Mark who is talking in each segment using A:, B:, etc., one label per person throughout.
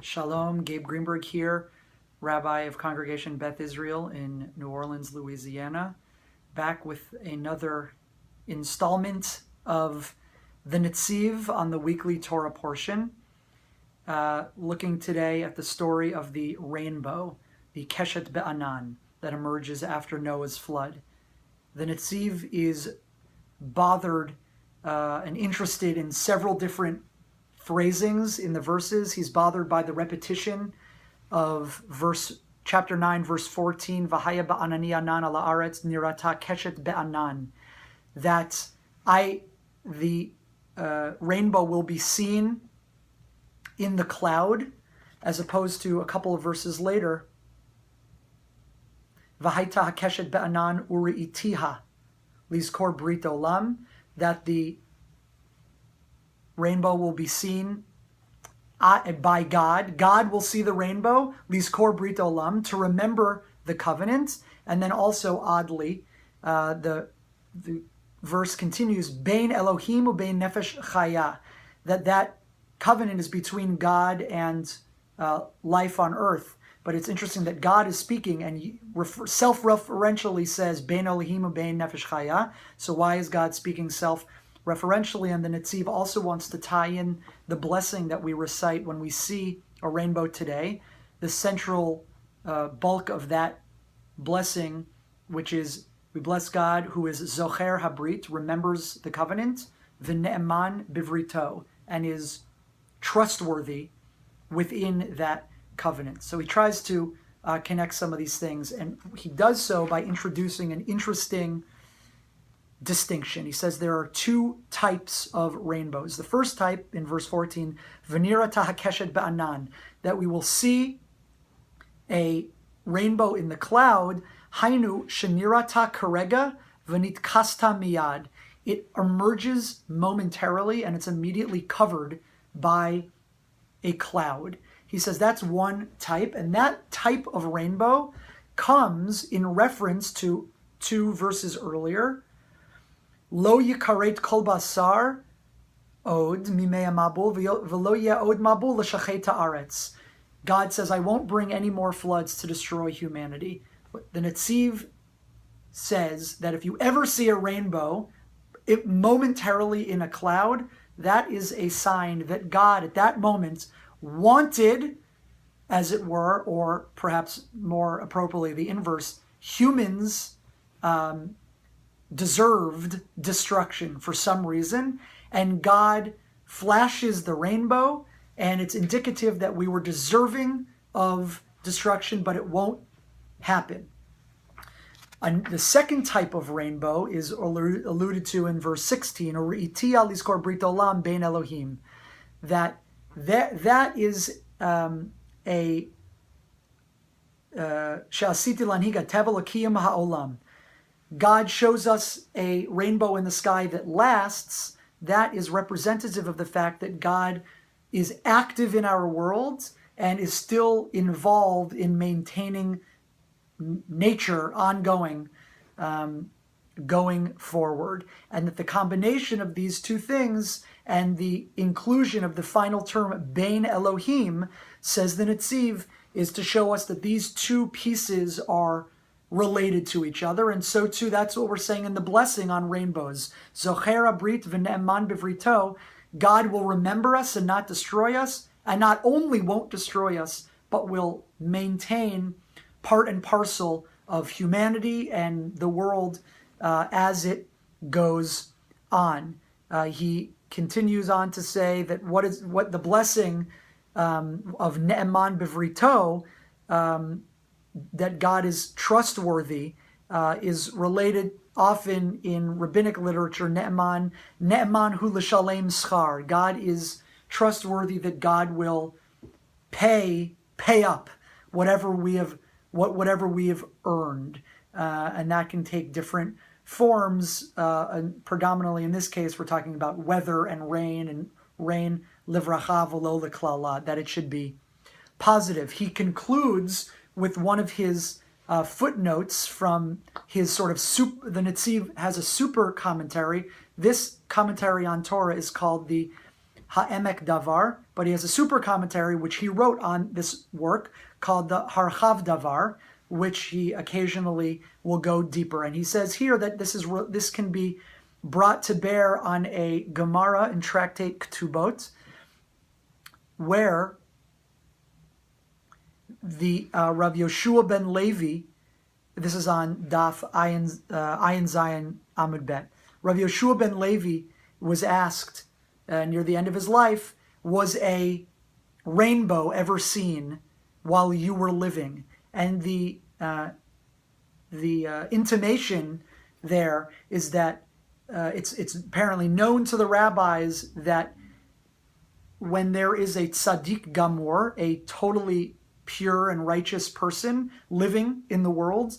A: Shalom, Gabe Greenberg here, Rabbi of Congregation Beth Israel in New Orleans, Louisiana, back with another installment of the Netziv on the weekly Torah portion, looking today at the story of the rainbow, the Keshet Be'anan, that emerges after Noah's flood. The Netziv is bothered and interested in several different phrasings in the verses. He's bothered by the repetition of chapter 9, verse 14, V'haya ba'anani anan ala aretz nirata keshet be'anan, that the rainbow will be seen in the cloud, as opposed to a couple of verses later, V'haita hakeshet be'anan uri'itiha lizkor brit olam, that the rainbow will be seen by God. God will see the rainbow, lizkor brit olam, to remember the covenant. And then also, oddly, the verse continues, Bein Elohim ubein nefesh chaya, that covenant is between God and life on earth. But it's interesting that God is speaking and self-referentially says, Bein Elohim ubein nefesh chaya. So why is God speaking self-referentially? And the Netziv also wants to tie in the blessing that we recite when we see a rainbow today. The central bulk of that blessing, which is, we bless God who is Zocher Habrit, remembers the covenant, V'ne'eman bivrito, and is trustworthy within that covenant. So he tries to connect some of these things, and he does so by introducing an interesting distinction. He says there are two types of rainbows. The first type, in verse 14, V'nirata hakeshet be'anan, that we will see a rainbow in the cloud, Hainu shenirata karega v'nitkasta miyad. It emerges momentarily and it's immediately covered by a cloud. He says that's one type, and that type of rainbow comes in reference to two verses earlier. Lo yikaret kol basar od mimei mabul v'lo ye'od mabul l'shachet haaretz. God says, I won't bring any more floods to destroy humanity. The Netziv says that if you ever see a rainbow momentarily in a cloud, that is a sign that God at that moment wanted, as it were, or perhaps more appropriately the inverse, humans deserved destruction for some reason, and God flashes the rainbow, and it's indicative that we were deserving of destruction, but it won't happen. And the second type of rainbow is alluded to in verse 16, or Itiya lizkor brit olam bein Elohim, that is a she'asiti lanhiga tevel akiyim ha'olam. God shows us a rainbow in the sky that lasts. That is representative of the fact that God is active in our world and is still involved in maintaining nature ongoing, going forward. And that the combination of these two things and the inclusion of the final term, Bein Elohim, says the Netziv, is to show us that these two pieces are related to each other, and so too that's what we're saying in the blessing on rainbows. Zocher Habrit v'ne'eman bivrito, God will remember us and not destroy us, and not only won't destroy us, but will maintain part and parcel of humanity and the world as it goes on. He continues on to say that what the blessing of ne'eman bivrito, that God is trustworthy, is related often in rabbinic literature, ne'eman hu l'shalem schar. God is trustworthy, that God will pay up whatever we have earned, and that can take different forms. And predominantly in this case, we're talking about weather and rain livracha v'lo l'klala, that it should be positive. He concludes with one of his footnotes from his sort of the Netziv has a super commentary. This commentary on Torah is called the Ha'emek Davar, but he has a super commentary which he wrote on this work called the Harchav Davar, which he occasionally will go deeper. And he says here that this can be brought to bear on a Gemara in Tractate Ketubot, where the Rav Yoshua ben Levi, this is on Daf Ayin Zayin Amud Bet. Rav Yoshua ben Levi was asked near the end of his life, was a rainbow ever seen while you were living? And the intimation there is that it's apparently known to the rabbis that when there is a tzaddik gamor, a totally pure and righteous person living in the world,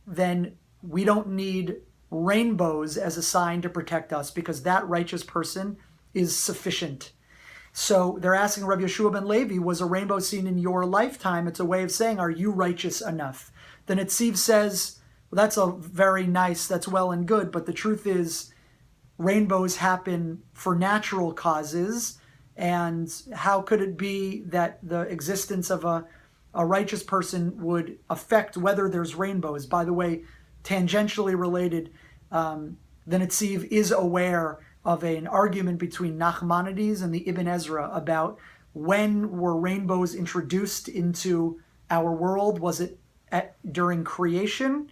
A: then we don't need rainbows as a sign to protect us, because that righteous person is sufficient. So they're asking Rabbi Yeshua ben Levi, was a rainbow seen in your lifetime? It's a way of saying, are you righteous enough? The Netziv says, well, that's that's well and good, but the truth is rainbows happen for natural causes, and how could it be that the existence of a righteous person would affect whether there's rainbows? By the way, tangentially related, the Netziv is aware of an argument between Nachmanides and the Ibn Ezra about when were rainbows introduced into our world. Was it during creation,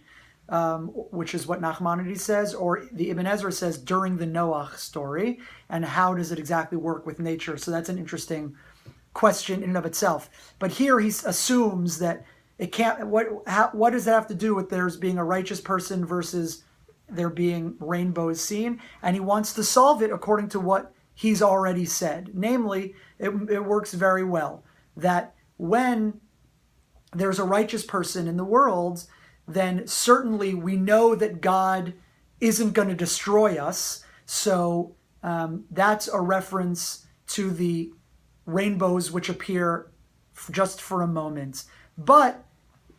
A: which is what Nachmanides says, or the Ibn Ezra says during the Noach story, and how does it exactly work with nature? So that's an interesting question in and of itself. But here he assumes that it can't. What does that have to do with there's being a righteous person versus there being rainbows seen? And he wants to solve it according to what he's already said. Namely, it works very well that when there's a righteous person in the world, then certainly we know that God isn't going to destroy us. So that's a reference to the rainbows which appear just for a moment. But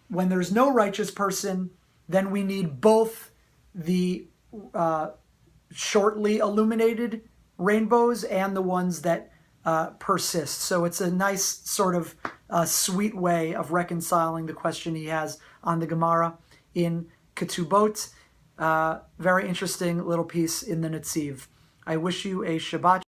A: when there's no righteous person, then we need both the shortly illuminated rainbows and the ones that persist. So it's a nice sort of sweet way of reconciling the question he has on the Gemara in Ketubot. Very interesting little piece in the Netziv. I wish you a Shabbat